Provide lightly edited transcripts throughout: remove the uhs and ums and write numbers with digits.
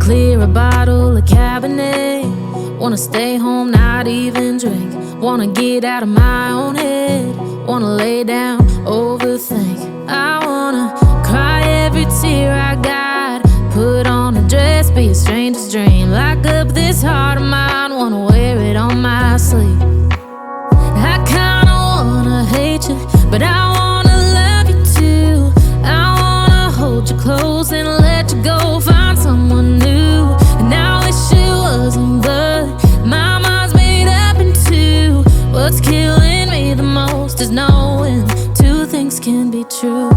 clear a bottle of Cabernet. Wanna stay home, not even drink. Wanna get out of my own head. Wanna lay down, overthink. I wanna cry every tear I got. Put on a dress, be a stranger's dream. Lock up this heart of mine, wanna wear it on my sleeve. I kinda wanna hate you, but I wanna love you too. I wanna hold you close and let you go, find someone new. And I wish it wasn't, but my mind's made up in two. What's killing me the most is knowing two things can be true.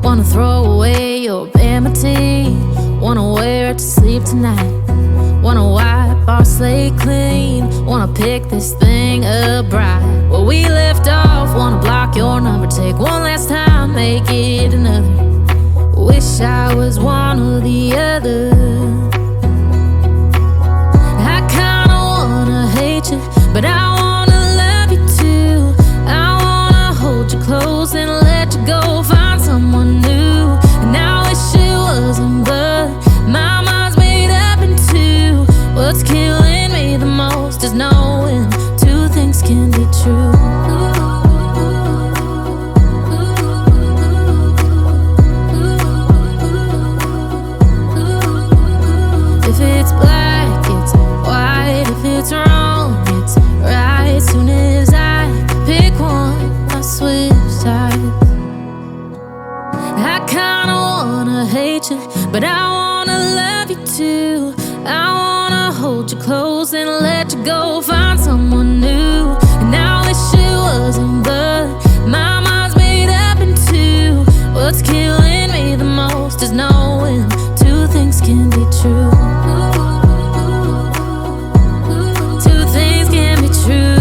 Wanna throw away your vanity. Wanna wear it to sleep tonight. Wanna wipe our slate clean. Wanna pick this thing up right where we left off. Wanna block your number, take one last time, make it another. Wish I was one or the other. I kinda wanna hate you, but I wanna love you too. I wanna hold you close and let you go, find someone new. And I wish it wasn't, but my mind's made up in two. What's killing me the most is knowing two things can be true. If it's black, it's white. If it's wrong, it's right. Soon as I pick one, I switch sides. I kinda wanna hate you, but I wanna love you too. I wanna hold you close and let you go, find someone new. And I wish it wasn't, but my mind's made up in two. What's killing me the most is knowing two things can be true. Two things can be true.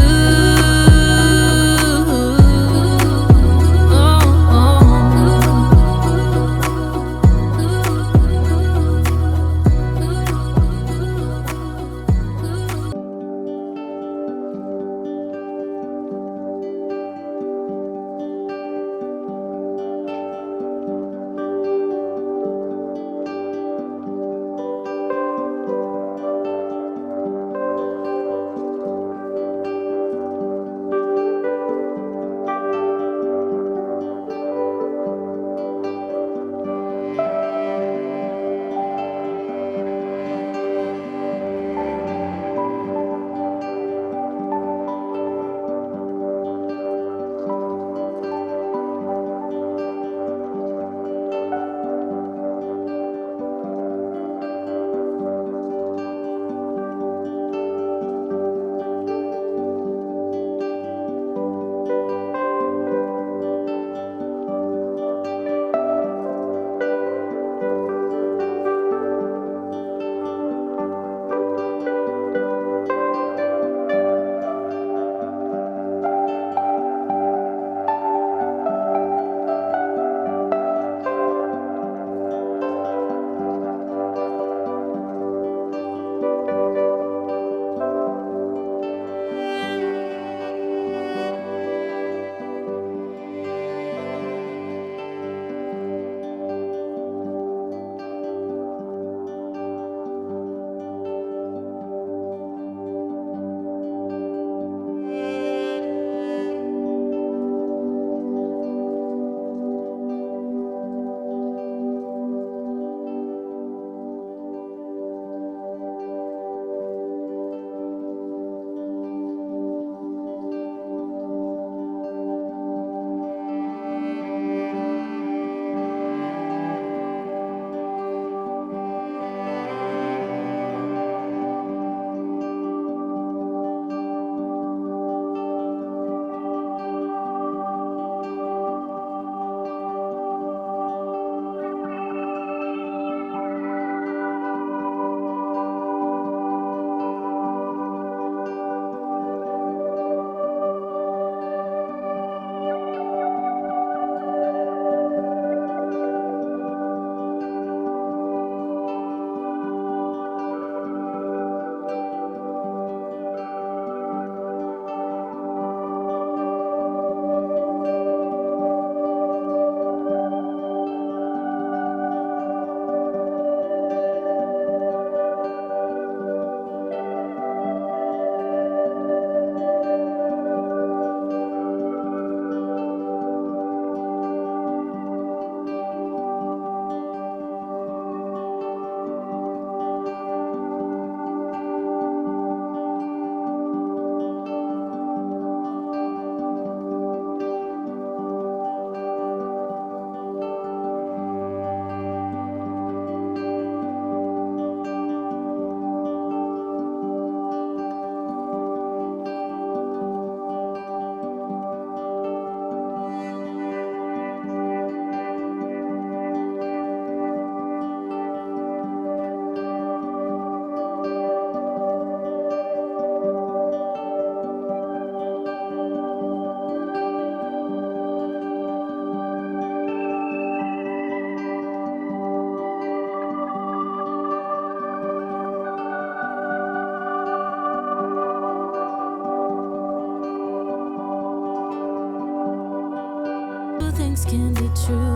things can be true.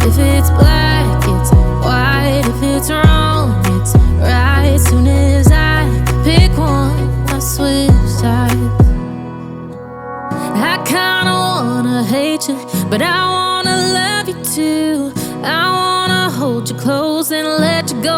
If it's black, it's white. If it's wrong, it's right. Soon as I pick one, I switch sides. I kinda wanna hate you, but I wanna love you too. I wanna hold you close and let you go.